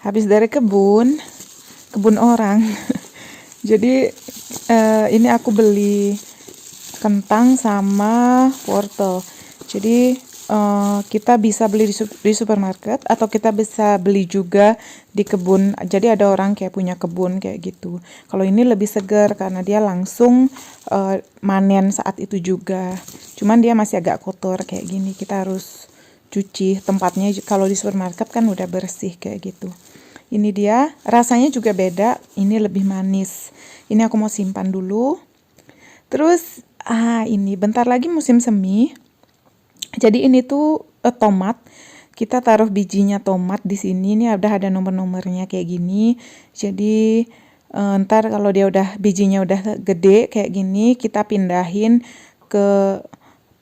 habis dari kebun orang. Jadi ini aku beli kentang sama wortel. Jadi kita bisa beli di supermarket atau kita bisa beli juga di kebun. Jadi ada orang kayak punya kebun kayak gitu. Kalau ini lebih segar karena dia langsung manen saat itu juga. Cuman dia masih agak kotor kayak gini. Kita harus cuci tempatnya. Kalau di supermarket kan udah bersih kayak gitu. Ini dia, rasanya juga beda. Ini lebih manis. Ini aku mau simpan dulu. Terus ini bentar lagi musim semi. Jadi ini tuh tomat. Kita taruh bijinya tomat di sini. Ini udah ada nomor-nomornya kayak gini. Jadi ntar kalau dia udah bijinya udah gede kayak gini, kita pindahin ke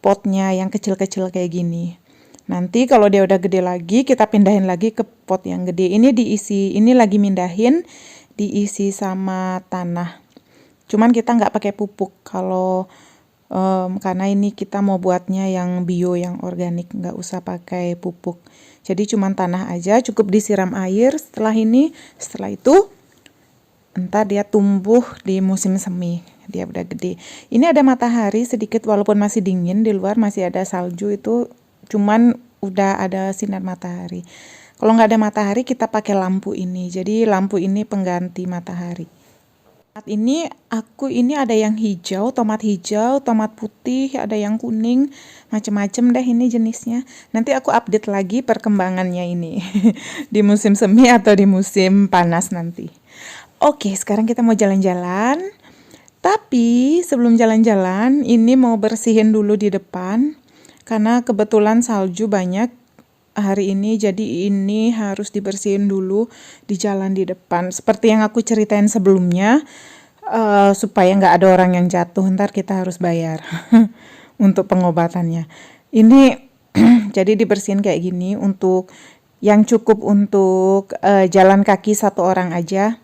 potnya yang kecil-kecil kayak gini. Nanti kalau dia udah gede lagi, kita pindahin lagi ke pot yang gede. Ini lagi mindahin, diisi sama tanah. Cuman kita nggak pakai pupuk kalau karena ini kita mau buatnya yang bio, yang organik, nggak usah pakai pupuk. Jadi cuman tanah aja, cukup disiram air. Setelah itu entar dia tumbuh di musim semi. Dia udah gede. Ini ada matahari sedikit walaupun masih dingin, di luar masih ada salju itu, cuman udah ada sinar matahari. Kalau nggak ada matahari kita pakai lampu ini. Jadi lampu ini pengganti matahari. Tomat ini ada yang hijau, tomat putih, ada yang kuning, macem-macem deh ini jenisnya. Nanti aku update lagi perkembangannya ini di musim semi atau di musim panas nanti. Oke, sekarang kita mau jalan-jalan. Tapi sebelum jalan-jalan, ini mau bersihin dulu di depan karena kebetulan salju banyak hari ini, jadi ini harus dibersihin dulu di jalan di depan. Seperti yang aku ceritain sebelumnya, supaya nggak ada orang yang jatuh, ntar kita harus bayar untuk pengobatannya. Ini jadi dibersihin kayak gini untuk yang cukup untuk jalan kaki satu orang aja.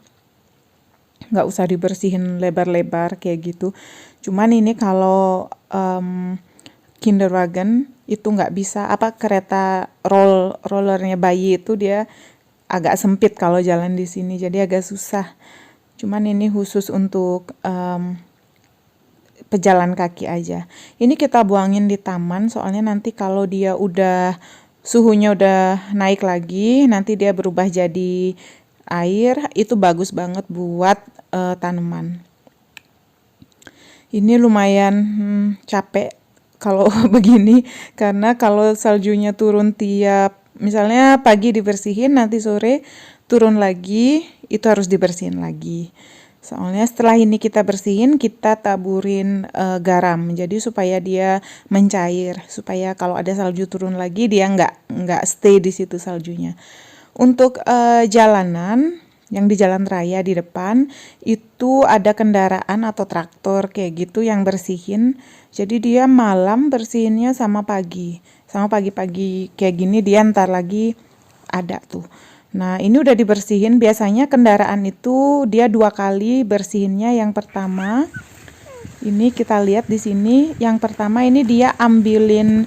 Nggak usah dibersihin lebar-lebar kayak gitu. Cuman ini kalau kinderwagen itu nggak bisa, kereta rollernya bayi itu dia agak sempit kalau jalan di sini, jadi agak susah. Cuman ini khusus untuk pejalan kaki aja. Ini kita buangin di taman, soalnya nanti kalau dia udah suhunya udah naik lagi, nanti dia berubah jadi air, itu bagus banget buat tanaman. Ini lumayan capek kalau begini, karena kalau saljunya turun misalnya pagi dibersihin, nanti sore turun lagi, itu harus dibersihin lagi. Soalnya setelah ini kita bersihin, kita taburin garam, jadi supaya dia mencair, supaya kalau ada salju turun lagi dia nggak stay di situ saljunya. Untuk jalanan yang di jalan raya di depan itu ada kendaraan atau traktor kayak gitu yang bersihin. Jadi dia malam bersihinnya sama pagi-pagi kayak gini, dia ntar lagi ada tuh. Nah ini udah dibersihin. Biasanya kendaraan itu dia 2 kali bersihinnya. Yang pertama ini kita lihat di sini, yang pertama ini dia ambilin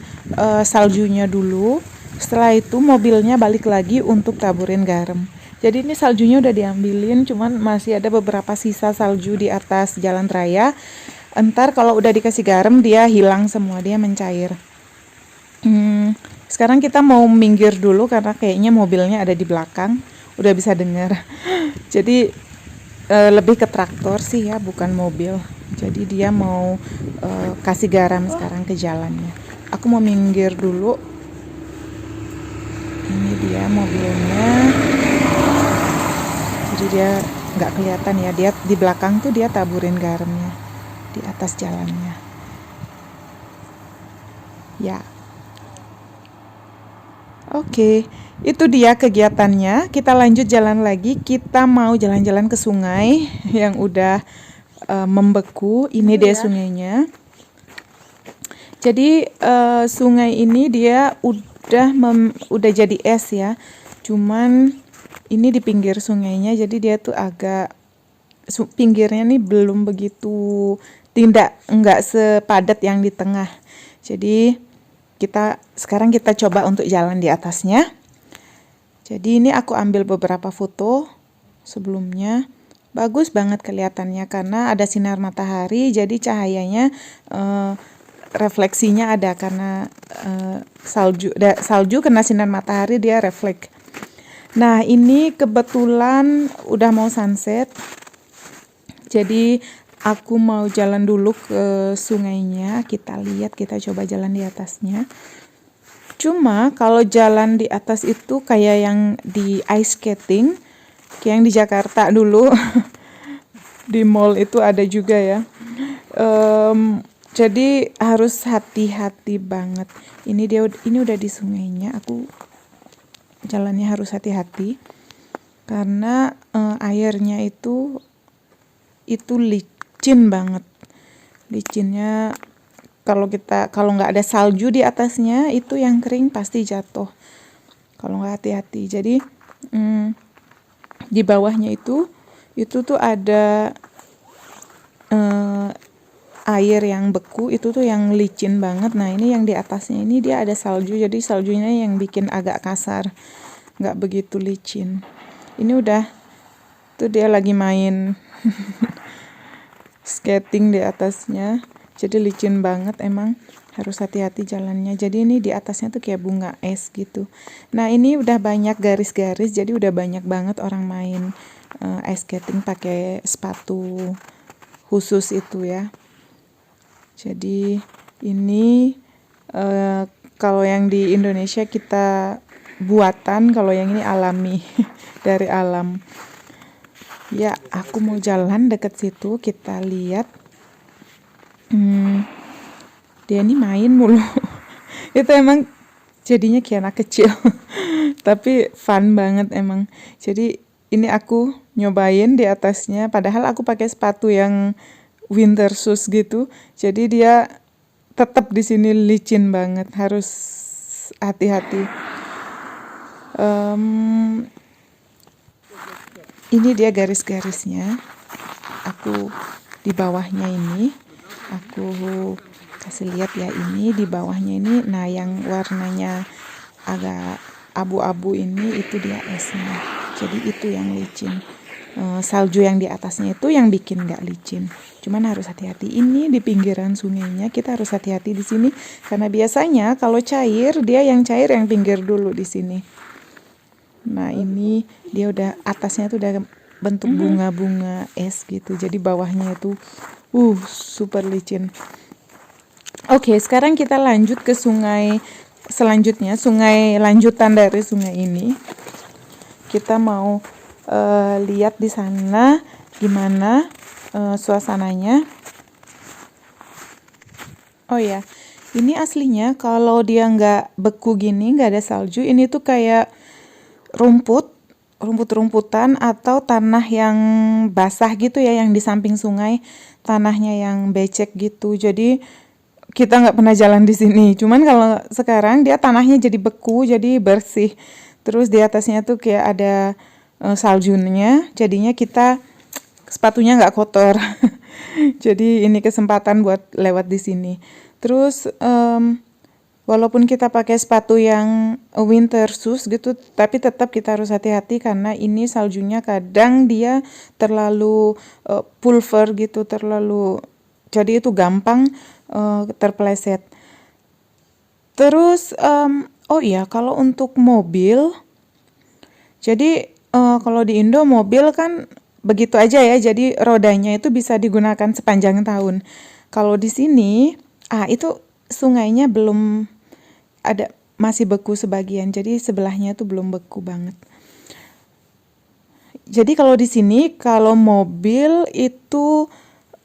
saljunya dulu. Setelah itu mobilnya balik lagi untuk taburin garam. Jadi ini saljunya udah diambilin, cuman masih ada beberapa sisa salju di atas jalan raya. Entar kalau udah dikasih garam dia hilang semua, dia mencair. Sekarang kita mau minggir dulu karena kayaknya mobilnya ada di belakang. Udah bisa dengar. Jadi lebih ke traktor sih ya, bukan mobil. Jadi dia mau kasih garam sekarang ke jalannya. Aku mau minggir dulu. Ini dia mobilnya. Jadi dia nggak kelihatan ya, dia di belakang tuh dia taburin garamnya di atas jalannya. Ya. Oke, itu dia kegiatannya. Kita lanjut jalan lagi. Kita mau jalan-jalan ke sungai yang udah membeku. Ini dia sungainya. Jadi sungai ini dia udah jadi es ya. Cuman ini di pinggir sungainya, jadi dia tuh agak pinggirnya nih belum begitu, enggak sepadat yang di tengah. Jadi sekarang kita coba untuk jalan di atasnya. Jadi ini aku ambil beberapa foto sebelumnya. Bagus banget kelihatannya karena ada sinar matahari, jadi cahayanya refleksinya ada karena salju kena sinar matahari dia refleks. Nah, ini kebetulan udah mau sunset. Jadi aku mau jalan dulu ke sungainya, kita lihat, kita coba jalan di atasnya. Cuma kalau jalan di atas itu kayak yang di ice skating, kayak yang di Jakarta dulu. Di mall itu ada juga ya. Jadi harus hati-hati banget. Ini udah di sungainya, aku jalannya harus hati-hati karena airnya itu licin banget. Licinnya kalau nggak ada salju di atasnya itu yang kering pasti jatuh. Kalau nggak hati-hati. Jadi di bawahnya itu tuh ada air yang beku, itu tuh yang licin banget. Nah, ini yang di atasnya ini dia ada salju, jadi saljunya yang bikin agak kasar, nggak begitu licin. Ini udah tuh dia lagi main skating di atasnya, jadi licin banget, emang harus hati-hati jalannya. Jadi ini di atasnya tuh kayak bunga es gitu. Nah, ini udah banyak garis-garis, jadi udah banyak banget orang main ice skating pakai sepatu khusus itu ya. Jadi ini kalau yang di Indonesia kita buatan, kalau yang ini alami dari alam. Ya, aku mau jalan deket situ, kita lihat. Dia ini main mulu. Itu emang jadinya kayak anak kecil. Tapi fun banget emang. Jadi ini aku nyobain di atasnya, padahal aku pakai sepatu yang winter shoes gitu. Jadi dia tetap di sini licin banget, harus hati-hati. Ini dia garis-garisnya. Aku di bawahnya ini, aku kasih lihat ya, ini di bawahnya ini. Nah, yang warnanya agak abu-abu ini itu dia esnya. Jadi itu yang licin. Salju yang di atasnya itu yang bikin nggak licin. Cuman harus hati-hati. Ini di pinggiran sungainya, kita harus hati-hati di sini karena biasanya kalau cair, dia yang cair yang pinggir dulu di sini. Nah, ini dia udah atasnya tuh udah bentuk bunga-bunga es gitu. Jadi bawahnya itu super licin. Oke, sekarang kita lanjut ke sungai selanjutnya, sungai lanjutan dari sungai ini. Kita mau lihat di sana gimana suasananya. Oh ya, ini aslinya kalau dia nggak beku gini, nggak ada salju, ini tuh kayak rumput-rumputan atau tanah yang basah gitu ya, yang di samping sungai, tanahnya yang becek gitu. Jadi kita nggak pernah jalan di sini. Cuman kalau sekarang dia tanahnya jadi beku, jadi bersih. Terus di atasnya tuh kayak ada saljunya, jadinya kita sepatunya nggak kotor. Jadi ini kesempatan buat lewat di sini. Terus walaupun kita pakai sepatu yang winter shoes gitu, tapi tetap kita harus hati-hati karena ini saljunya kadang dia terlalu pulver gitu, jadi itu gampang terpeleset. Terus oh iya, kalau untuk mobil, jadi kalau di Indo mobil kan begitu aja ya, jadi rodanya itu bisa digunakan sepanjang tahun. Kalau di sini, itu sungainya belum ada, masih beku sebagian, jadi sebelahnya itu belum beku banget. Jadi kalau di sini, kalau mobil itu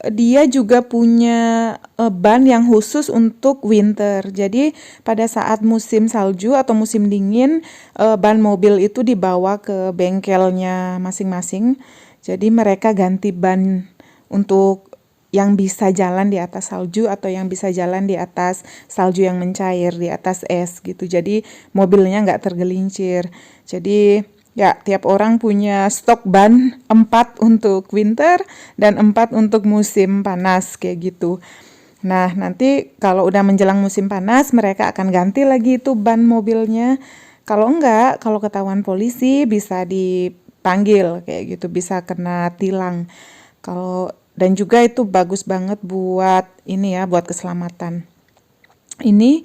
dia juga punya ban yang khusus untuk winter. Jadi pada saat musim salju atau musim dingin, ban mobil itu dibawa ke bengkelnya masing-masing. Jadi mereka ganti ban untuk yang bisa jalan di atas salju atau yang bisa jalan di atas salju yang mencair, di atas es gitu. Jadi mobilnya nggak tergelincir. Jadi ya, tiap orang punya stok ban 4 untuk winter dan 4 untuk musim panas kayak gitu. Nah, nanti kalau udah menjelang musim panas, mereka akan ganti lagi itu ban mobilnya Kalau enggak, kalau ketahuan polisi bisa dipanggil kayak gitu, bisa kena tilang. Kalau dan juga itu bagus banget buat ini ya, buat keselamatan. Ini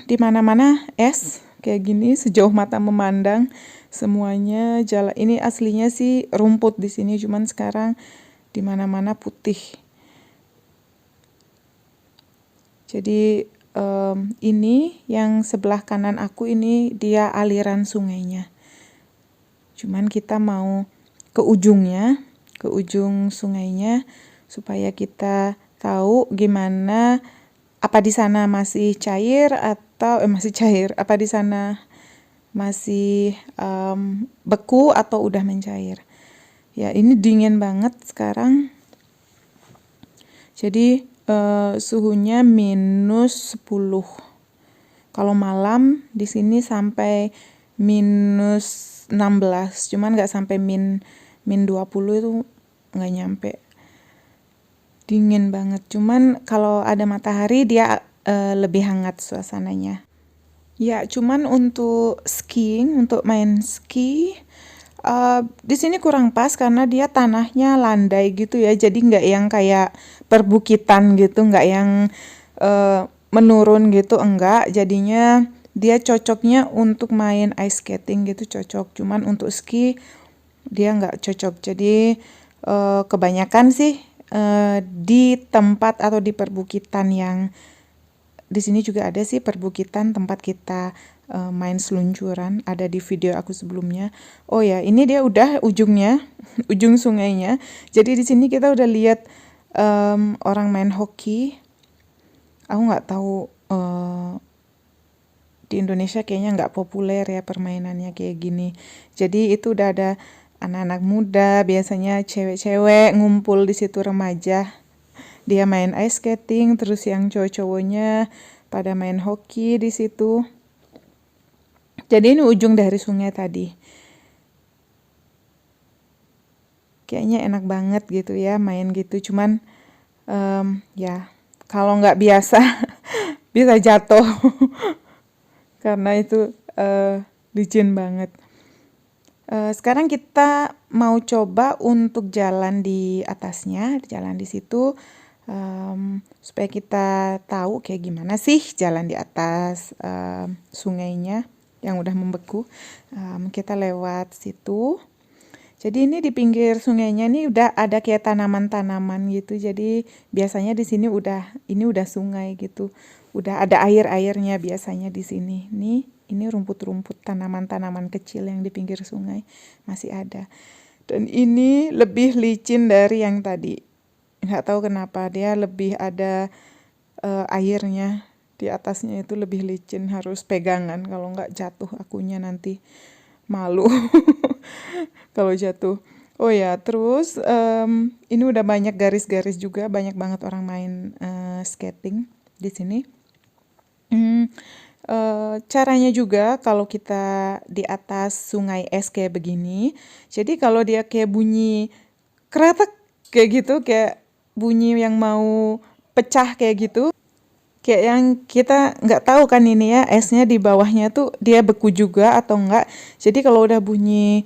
di mana-mana es kayak gini sejauh mata memandang, semuanya jalan. Ini aslinya sih rumput di sini, cuman sekarang di mana-mana putih. Jadi ini yang sebelah kanan aku ini dia aliran sungainya. Cuman kita mau ke ujungnya, ke ujung sungainya supaya kita tahu gimana, apa di sana masih cair atau masih cair, apa di sana masih beku atau udah mencair. Ya, ini dingin banget sekarang. Jadi suhunya -10. Kalau malam di sini sampai -16, cuman nggak sampai -20 itu nggak nyampe. Dingin banget. Cuman kalau ada matahari dia lebih hangat suasananya. Ya, cuman untuk skiing, untuk main ski, di sini kurang pas karena dia tanahnya landai gitu ya, jadi nggak yang kayak perbukitan gitu, nggak yang menurun gitu, enggak. Jadinya dia cocoknya untuk main ice skating gitu cocok, cuman untuk ski dia nggak cocok. Jadi kebanyakan sih di tempat atau di perbukitan yang di sini juga ada sih perbukitan tempat kita main seluncuran, ada di video aku sebelumnya. Oh ya, ini dia udah ujungnya, ujung sungainya. Jadi di sini kita udah lihat orang main hoki. Aku nggak tahu di Indonesia kayaknya nggak populer ya permainannya kayak gini. Jadi itu udah ada anak-anak muda, biasanya cewek-cewek ngumpul di situ, remaja. Dia main ice skating, terus yang cowok-cowoknya pada main hoki di situ. Jadi ini ujung dari sungai tadi. Kayaknya enak banget gitu ya main gitu. Cuman ya kalau nggak biasa bisa jatuh karena itu licin banget. Sekarang kita mau coba untuk jalan di atasnya, jalan di situ. Supaya kita tahu kayak gimana sih jalan di atas sungainya yang udah membeku. Kita lewat situ. Jadi ini di pinggir sungainya ini udah ada kayak tanaman-tanaman gitu. Jadi biasanya di sini ini udah sungai gitu. Udah ada air-airnya biasanya di sini. Ini rumput-rumput, tanaman-tanaman kecil yang di pinggir sungai masih ada. Dan ini lebih licin dari yang tadi. Nggak tahu kenapa dia lebih ada airnya di atasnya, itu lebih licin, harus pegangan kalau nggak jatuh akunya nanti malu kalau jatuh. Oh ya, terus ini udah banyak garis-garis juga, banyak banget orang main skating di sini. Caranya juga kalau kita di atas sungai es kayak begini, jadi kalau dia kayak bunyi kretek kayak gitu, kayak bunyi yang mau pecah kayak gitu, kayak yang kita nggak tahu kan ini ya esnya di bawahnya tuh dia beku juga atau enggak. Jadi kalau udah bunyi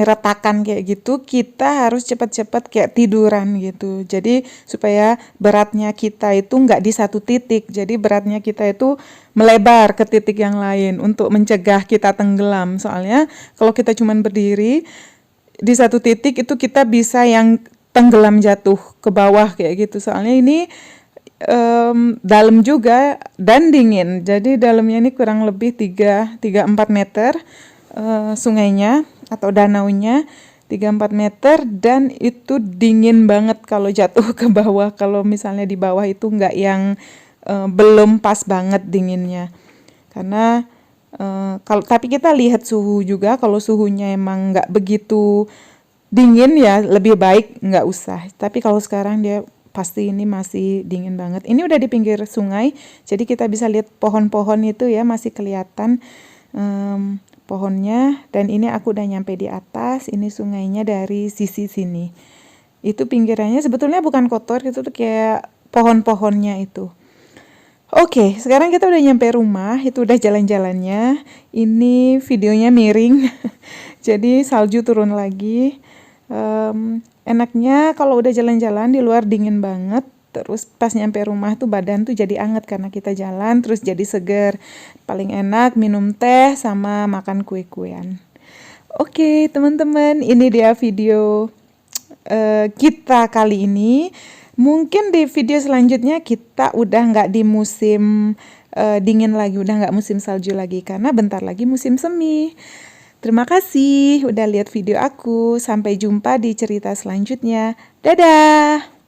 retakan kayak gitu, kita harus cepat-cepat kayak tiduran gitu. Jadi supaya beratnya kita itu nggak di satu titik, jadi beratnya kita itu melebar ke titik yang lain untuk mencegah kita tenggelam. Soalnya kalau kita cuman berdiri di satu titik itu kita bisa yang tenggelam jatuh ke bawah kayak gitu. Soalnya ini dalam juga dan dingin. Jadi dalamnya ini kurang lebih 3-4 meter sungainya atau danaunya, 3-4 meter, dan itu dingin banget kalau jatuh ke bawah. Kalau misalnya di bawah itu nggak yang belum pas banget dinginnya. Karena tapi kita lihat suhu juga, kalau suhunya emang nggak begitu dingin ya lebih baik nggak usah. Tapi kalau sekarang dia pasti ini masih dingin banget. Ini udah di pinggir sungai, jadi kita bisa lihat pohon-pohon itu ya masih kelihatan pohonnya. Dan ini aku udah nyampe di atas. Ini sungainya dari sisi sini. Itu pinggirannya sebetulnya bukan kotor, itu tuh kayak pohon-pohonnya itu. Oke, sekarang kita udah nyampe rumah, itu udah jalan-jalannya. Ini videonya miring, jadi salju turun lagi. Enaknya kalau udah jalan-jalan di luar dingin banget, terus pas nyampe rumah tuh badan tuh jadi anget karena kita jalan, terus jadi seger. Paling enak minum teh sama makan kue-kuean. Oke, teman-teman, ini dia video kita kali ini. Mungkin di video selanjutnya kita udah nggak di musim dingin lagi, udah nggak musim salju lagi karena bentar lagi musim semi. Terima kasih udah lihat video aku. Sampai jumpa di cerita selanjutnya. Dadah!